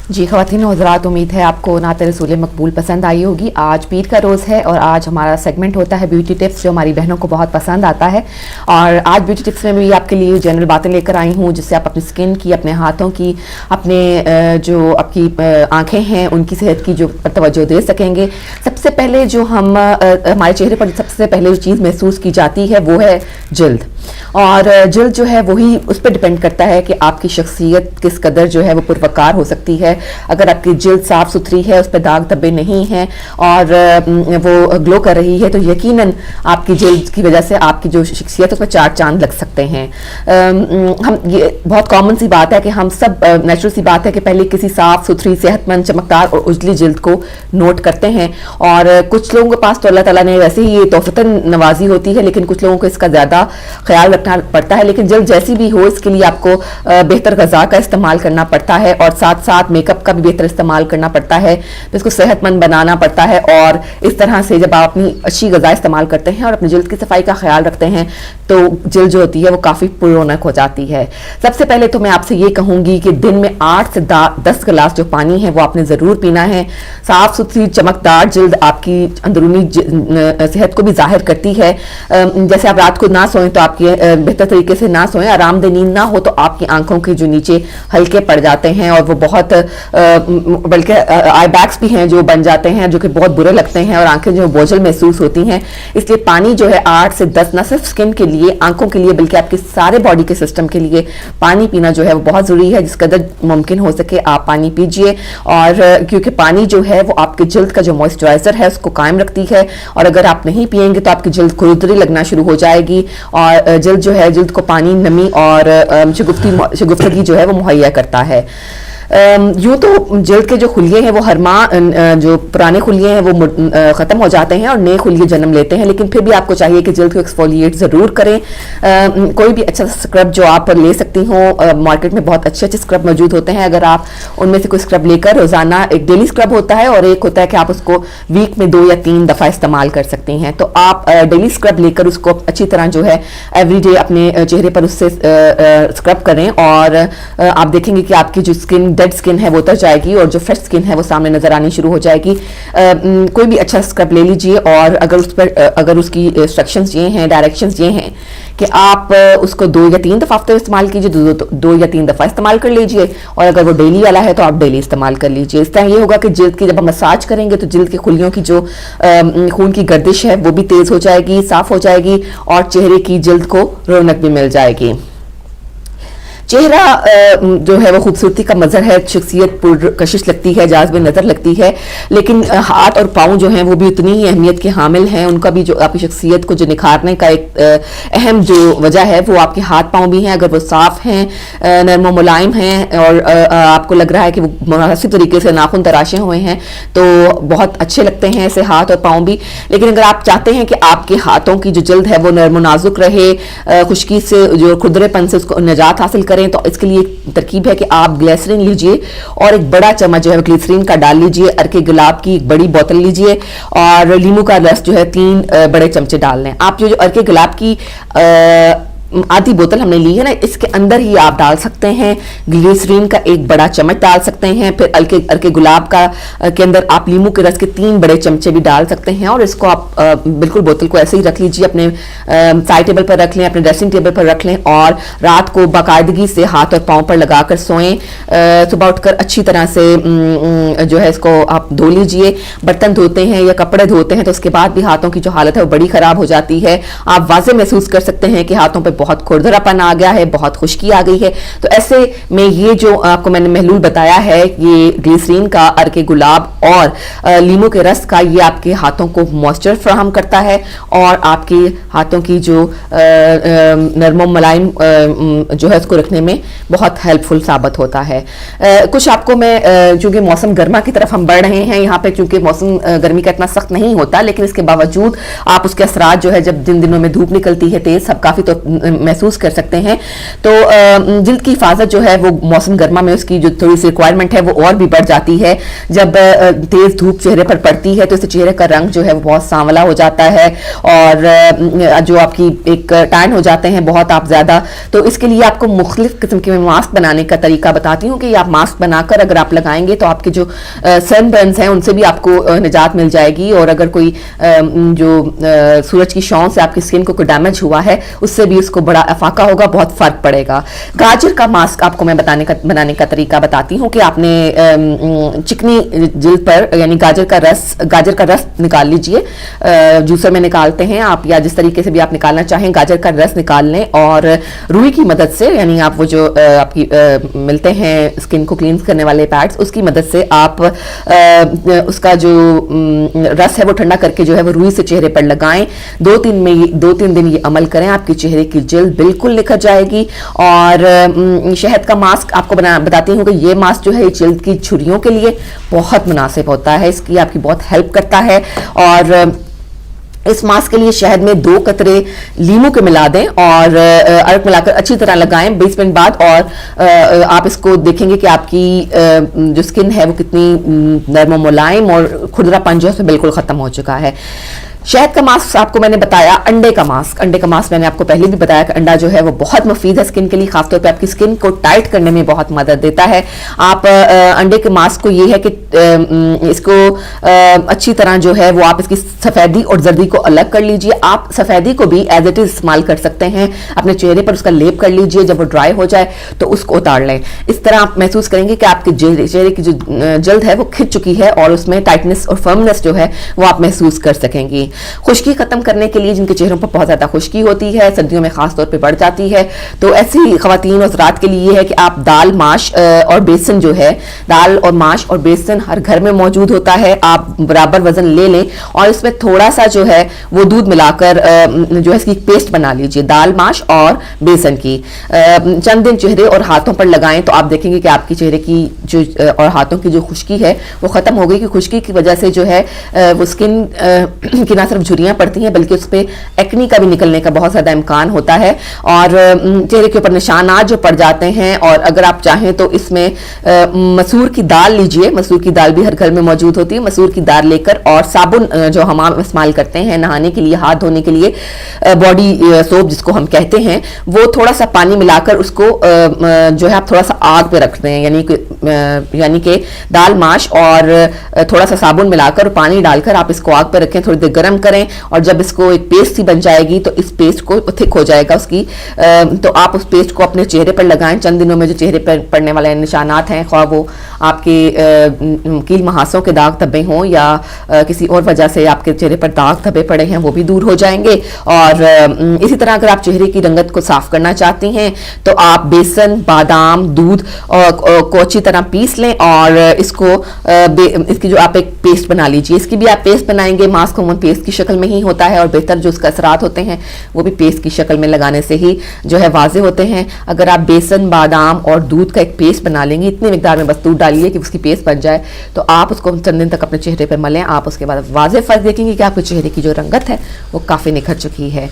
जी ख़वातीन और हज़रात, उम्मीद है आपको नात रसूल मकबूल पसंद आई होगी। आज पीर का रोज़ है और आज हमारा सेगमेंट होता है ब्यूटी टिप्स, जो हमारी बहनों को बहुत पसंद आता है। और आज ब्यूटी टिप्स में भी आपके लिए जनरल बातें लेकर आई हूँ, जिससे आप अपनी स्किन की, अपने हाथों की, अपने जो आपकी आँखें हैं उनकी सेहत की जो तवज्जो दे सकेंगे। सबसे पहले जो हमारे चेहरे पर सबसे पहले जो चीज़ महसूस की जाती है वो है जल्द। और जल्द जो है वही उस पर डिपेंड करता है कि आपकी शख्सियत किस कदर जो है वो पुरवकार हो सकती है। अगर आपकी जल्द साफ़ सुथरी है, उस पर दाग धब्बे नहीं हैं और वो ग्लो कर रही है, तो यकीनन आपकी जल्द की वजह से आपकी जो शख्सियत है उस पर चार चांद लग सकते हैं। हम ये बहुत कॉमन सी बात है कि हम सब नेचुरल सी बात है कि पहले किसी साफ़ सुथरी, सेहतमंद, चमकदार और उजली जल्द को नोट करते हैं। और कुछ लोगों के पास तो अल्लाह ताला ने वैसे ही ये तोहफ़तन नवाजी होती है, लेकिन कुछ लोगों को इसका ज़्यादा ख्याल रखना पड़ता है। लेकिन जल्द जैसी भी हो, इसके लिए आपको बेहतर ग़िज़ा का इस्तेमाल करना पड़ता है और साथ साथ मेकअप का भी बेहतर इस्तेमाल करना पड़ता है, तो इसको सेहतमंद बनाना पड़ता है। और इस तरह से जब आप अपनी अच्छी ग़िज़ा इस्तेमाल करते हैं और अपनी जल्द की सफाई का ख्याल रखते हैं, तो जल्द जो होती है वो काफ़ी पुरौनक हो जाती है। सबसे पहले तो मैं आपसे ये कहूँगी कि दिन में 8 से 10 गिलास जो पानी है वो आपने ज़रूर पीना है। साफ़ सुथरी चमकदार जल्द आपकी अंदरूनी सेहत को भी जाहिर करती है। जैसे आप रात को ना सोएं तो आपकी बेहतर तरीके से ना सोएं, आरामदेह नींद ना हो तो आपकी आंखों के जो नीचे हल्के पड़ जाते हैं और वो बहुत बल्कि आई बैग्स भी हैं जो बन जाते हैं, जो कि बहुत बुरे लगते हैं और आंखें जो बोझल महसूस होती हैं। इसलिए पानी जो है 8 से 10, न सिर्फ स्किन के लिए, आंखों के लिए, बल्कि आपके सारे बॉडी के सिस्टम के लिए पानी पीना जो है वो बहुत ज़रूरी है। जिस कदर मुमकिन हो सके आप पानी पीजिए। और क्योंकि पानी जो है वो आपके जल्द का जो मॉइस्चराइज़र है उसको कायम रखती है, और अगर आप नहीं पिएंगे तो आपकी जल्द खुरदरी लगना शुरू हो जाएगी और जल्द जो है जल्द को पानी, नमी और शगुफ्तगी जो है वो मुहैया करता है। यूँ तो जल्द के जो खुलिये हैं वो हर माह, जो पुराने खुलिये हैं वो ख़त्म हो जाते हैं और नए खुलिये जन्म लेते हैं, लेकिन फिर भी आपको चाहिए कि जल्द को एक्सफोलिएट ज़रूर करें। कोई भी अच्छा स्क्रब जो आप ले सकती हो, मार्केट में बहुत अच्छे अच्छे स्क्रब मौजूद होते हैं। अगर आप उनमें से कोई स्क्रब लेकर रोज़ाना, एक डेली स्क्रब होता है और एक होता है कि आप उसको वीक में 2 या 3 दफ़ा इस्तेमाल कर सकती हैं, तो आप डेली स्क्रब लेकर उसको अच्छी तरह जो है एवरीडे अपने चेहरे पर उससे स्क्रब करें और आप देखेंगे कि आपकी जो स्किन, डेड स्किन है वो उतर जाएगी और जो फ्रेश स्किन है वो सामने नजर आनी शुरू हो जाएगी। कोई भी अच्छा स्क्रब ले लीजिए और अगर उस पर अगर उसकी इंस्ट्रक्शंस ये हैं, डायरेक्शंस ये हैं कि आप उसको 2 या 3 दफ़ा हफ्ते में इस्तेमाल कीजिए, 2 या 3 दफ़ा इस्तेमाल कर लीजिए। और अगर वो डेली वाला है तो आप डेली इस्तेमाल कर लीजिए। इस तरह ये होगा कि जल्द की जब हम मसाज करेंगे तो जल्द के खुलियों की जो खून की गर्दिश है वो भी तेज़ हो जाएगी, साफ़ हो जाएगी और चेहरे की जल्द को रौनक भी मिल जाएगी। चेहरा जो है वो खूबसूरती का मज़हर है, शख्सियत पुरकशिश लगती है, जाज़िब नज़र लगती है, लेकिन हाथ और पाँव जो हैं वो भी उतनी ही अहमियत के हामिल हैं। उनका भी जो आपकी शख्सियत को जो निखारने का एक अहम जो वजह है वो आपके हाथ पाँव भी हैं। अगर वो साफ़ हैं, नरम मुलायम हैं और आपको लग रहा है कि वो मुनासिब तरीके से नाखून तराशे हुए हैं, तो बहुत अच्छे लगते हैं ऐसे हाथ और पाँव भी। लेकिन अगर आप चाहते हैं कि आपके हाथों की जो जल्द है वो नरम नाजुक रहे, खुश्की से, जो खुरदरेपन से उसको निजात हासिल करें, तो इसके लिए एक तरकीब है कि आप ग्लिसरीन लीजिए और एक बड़ा चम्मच जो है ग्लिसरीन का डाल लीजिए। अर्के गुलाब की एक बड़ी बोतल लीजिए और लीमू का रस जो है 3 बड़े चमचे डाल लें। आप जो अर्के गुलाब की आधी बोतल हमने ली है ना, इसके अंदर ही आप डाल सकते हैं ग्लिसरीन का एक बड़ा चम्मच डाल सकते हैं। फिर अर्के गुलाब का के अंदर आप लीमू के रस के 3 बड़े चमचे भी डाल सकते हैं और इसको आप बिल्कुल बोतल को ऐसे ही रख लीजिए, अपने साइड टेबल पर रख लें, अपने ड्रेसिंग टेबल पर रख लें और रात को बाकायदगी से हाथ और पाँव पर लगाकर सोएं। सुबह उठकर अच्छी तरह से जो है इसको आप धो लीजिए। बर्तन धोते हैं या कपड़े धोते हैं तो उसके बाद भी हाथों की जो हालत है वो बड़ी ख़राब हो जाती है। आप वाज़े महसूस कर सकते हैं कि हाथों पर बहुत खुरदरापन आ गया है, बहुत खुश्की आ गई है। तो ऐसे में ये जो आपको मैंने महलूल बताया है, ये ग्लिसरीन का, अर्के गुलाब और लीमू के रस का, ये आपके हाथों को मॉइस्चर फराहम करता है और आपके हाथों की जो नरम मुलायम जो है उसको रखने में बहुत हेल्पफुल साबित होता है। कुछ आपको मैं, चूंकि मौसम गर्मा की तरफ हम बढ़ रहे हैं यहाँ पे, चूंकि मौसम गर्मी का इतना सख्त नहीं होता, लेकिन इसके बावजूद आप उसके असरात जो है, जब जिन दिनों में धूप निकलती है तेज, सब काफ़ी तो महसूस कर सकते हैं। तो जल्द की हिफाजत जो है वो मौसम गर्मा में उसकी जो थोड़ी सी रिक्वायरमेंट है वो और भी बढ़ जाती है। जब तेज धूप चेहरे पर पड़ती है तो इससे चेहरे का रंग जो है वो बहुत सांवला हो जाता है और जो आपकी एक टैन हो जाते हैं बहुत आप ज्यादा। तो इसके लिए आपको मुख्तलिफ किस्म के मास्क बनाने का तरीका बताती हूँ कि आप मास्क बनाकर अगर आप लगाएंगे तो आपके जो सनबर्न्स हैं उनसे भी आपको निजात मिल जाएगी, और अगर कोई जो सूरज की छांव से आपकी स्किन को कोई डैमेज हुआ है उससे भी उसको बड़ा अफाका होगा, बहुत फर्क पड़ेगा। गाजर का मास्क आपको मैं बनाने का तरीका बताती हूँ कि आपने चिकनी जल्द पर यानी गाजर का रस निकाल लीजिए, जूसर में निकालते हैं आप या जिस तरीके से भी आप निकालना चाहें, गाजर का रस निकाल लें और रुई की मदद से, यानी आप वो जो आपकी मिलते हैं स्किन को क्लीन करने वाले पैड्स, उसकी मदद से आप उसका जो रस है वो ठंडा करके जो है वो रुई से चेहरे पर लगाएं। 2-3 दिन ये अमल करें, आपके चेहरे की जल्द बिल्कुल निखर जाएगी। और शहद का मास्क आपको बताती हूँ कि ये मास्क जो है जल्द की झुर्रियों के लिए बहुत मुनासिब होता है, इसकी आपकी बहुत हेल्प करता है। और इस मास्क के लिए शहद में 2 कतरे लीमू के मिला दें और अरक मिलाकर अच्छी तरह लगाएं 20 मिनट बाद, और आप इसको देखेंगे कि आपकी जो स्किन है वो कितनी नरम और मुलायम और खुरदरापन जो है बिल्कुल खत्म हो चुका है। शहद का मास्क आपको मैंने बताया। अंडे का मास्क मैंने आपको पहले भी बताया कि अंडा जो है वो बहुत मुफीद है स्किन के लिए, खासतौर पे आपकी स्किन को टाइट करने में बहुत मदद देता है। आप अंडे के मास्क को ये है कि इसको अच्छी तरह जो है वो आप इसकी सफ़ेदी और जर्दी को अलग कर लीजिए। आप सफ़ेदी को भी एज इट इज इस्तेमाल कर सकते हैं, अपने चेहरे पर उसका लेप कर लीजिए, जब वो ड्राई हो जाए तो उसको उतार लें। इस तरह आप महसूस करेंगे कि आपके चेहरे की जो जल्द है वो खिंच चुकी है और उसमें टाइटनेस और फर्मनेस जो है वो आप महसूस कर सकेंगी। खुश्की खत्म करने के लिए, जिनके चेहरों पर बहुत ज्यादा खुश्की होती है, सर्दियों में खास तौर पे बढ़ जाती है, तो ऐसी खवातीन और हज़रात के लिए है कि आप दाल, माश और बेसन जो है, दाल और माश और बेसन हर घर में मौजूद होता है, आप बराबर वजन ले लें और इसमें थोड़ा सा जो है वो दूध मिलाकर जो है इसकी पेस्ट बना लीजिए, दाल, माश और बेसन की। चंद दिन चेहरे और हाथों पर लगाएं तो आप देखेंगे कि आपकी चेहरे की जो और हाथों की जो खुश्की है वो खत्म हो गई। कि खुश्की की वजह से जो है वो स्किन की ना सिर्फ झुर्रियां पड़ती हैं बल्कि उस पर एक्नी का भी निकलने का बहुत ज्यादा इम्कान होता है और चेहरे के ऊपर निशानात जो पड़ जाते हैं। और अगर आप चाहें तो इसमें मसूर की दाल लीजिए, मसूर की दाल भी हर घर में मौजूद होती है। मसूर की दाल लेकर और साबुन जो हम इस्तेमाल करते हैं नहाने के लिए, हाथ धोने के लिए, बॉडी सोप जिसको हम कहते हैं, वो थोड़ा सा पानी मिलाकर उसको जो है आप थोड़ा सा आग पे रख दें, यानी कि दाल, माश और थोड़ा सा साबुन मिलाकर पानी डालकर आप इसको आग पे रखें, थोड़ी देर गर्म करें और जब इसको एक पेस्ट सी बन जाएगी तो इस पेस्ट को थिक हो जाएगा उसकी, तो आप उस पेस्ट को अपने चेहरे पर लगाएं। चंद दिनों में जो चेहरे पर पड़ने वाले निशानात हैं, ख्वाह वो आपके कील महासों के दाग धब्बे हों या किसी और वजह से आपके चेहरे पर दाग धब्बे पड़े हैं, वो भी दूर हो जाएंगे। और इसी तरह अगर आप चेहरे की रंगत को साफ करना चाहती हैं तो आप बेसन, बादाम, दूध को अच्छी तरह पीस लें और इसकी जो आप एक पेस्ट बना लीजिए। इसकी भी आप पेस्ट बनाएंगे, मास्क होमोन पेस्ट की शक्ल में ही होता है और बेहतर जो उसका असरात होते हैं वो भी पेस्ट की शक्ल में लगाने से ही जो है वाजे होते हैं। अगर आप बेसन, बादाम और दूध का एक पेस्ट बना लेंगे, इतनी मिकदार में बस दूध डालिए कि उसकी पेस्ट बन जाए, तो आप उसको चंद दिन तक अपने चेहरे पर मलें। आप उसके बाद वाजे फर्क देखेंगे कि आपके चेहरे की जो रंगत है वो काफ़ी निखर चुकी है।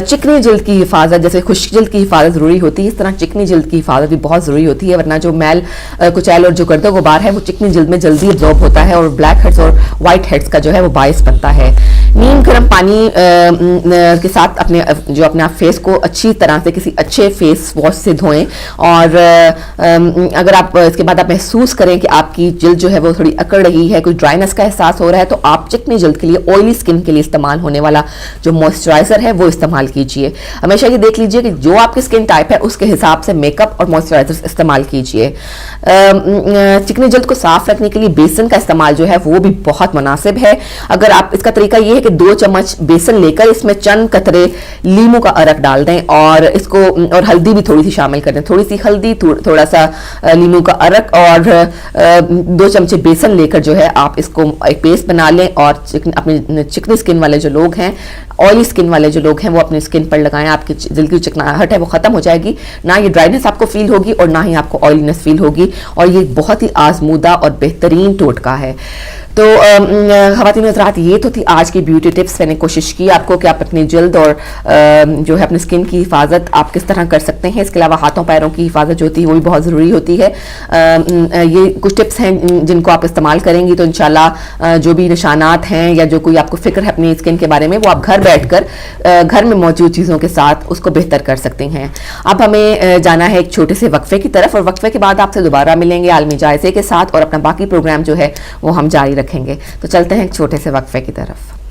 चिकनी जल्द की हिफाजत, जैसे खुश्क जल्द की हिफाजत ज़रूरी होती है, इस तरह चिकनी जल्द की हिफाजत भी बहुत ज़रूरी होती है, वरना जो मैल कुचैल और जो गर्द गुबार है वो चिकनी जल्द में जल्दी एब्जॉर्ब होता है और ब्लैक हेड्स और वाइट हेड्स का जो है वो बायस बनता है। नीम गर्म पानी के साथ अपने आप फेस को अच्छी तरह से किसी अच्छे फेस वॉश से धोएं और अगर आप इसके बाद आप महसूस करें कि आपकी जल्द जो है वो थोड़ी अकड़ रही है, कुछ ड्राइनेस का एहसास हो रहा है, तो आप चिकनी जल्द के लिए, ऑयली स्किन के लिए इस्तेमाल होने वाला जो मॉइस्चराइजर है वो इस्तेमाल कीजिए। हमेशा ये देख लीजिए कि जो आपकी स्किन टाइप है उसके हिसाब से मेकअप और मॉइस्चराइजर इस्तेमाल कीजिए। चिकनी जल्द को साफ रखने के लिए बेसन का इस्तेमाल जो है वो भी बहुत मुनासिब है। अगर आप, इसका तरीका ये है कि 2 चम्मच बेसन लेकर इसमें चंद कतरे लीमू का अरक डाल दें और इसको, और हल्दी भी थोड़ी सी शामिल कर दें, थोड़ी सी हल्दी, थोड़ा सा लीमू का अरक और 2 चमचे बेसन लेकर जो है आप इसको एक पेस्ट बना लें और अपनी चिकनी स्किन वाले जो लोग हैं, ऑयली स्किन वाले जो लोग हैं, वो अपनी स्किन पर लगाएं। आपकी दिल की चिकनाहट है वो खत्म हो जाएगी, ना ये ड्राइनेस आपको फील होगी और ना ही आपको ऑयलीनेस फील होगी और ये बहुत ही आजमूदा और बेहतरीन टोटका है। तो ख़वातीन हज़रात, ये तो थी आज की ब्यूटी टिप्स। मैंने कोशिश की आपको कि आप अपनी जल्द और जो है अपनी स्किन की हिफाजत आप किस तरह कर सकते हैं। इसके अलावा हाथों पैरों की हिफाजत जो होती है वो भी बहुत ज़रूरी होती है। ये कुछ टिप्स हैं जिनको आप इस्तेमाल करेंगी तो इंशाल्लाह जो भी निशानात हैं या जो कोई आपको फिक्र है अपनी स्किन के बारे में, वो आप घर बैठकर घर में मौजूद चीज़ों के साथ उसको बेहतर कर सकते हैं। अब हमें जाना है एक छोटे से वक्फे की तरफ, और वक्फे के बाद आपसे दोबारा मिलेंगे आलमी जायजे के साथ, और अपना बाकी प्रोग्राम जो है वो हम जारी रखेंगे। तो चलते हैं एक छोटे से वक्फे की तरफ।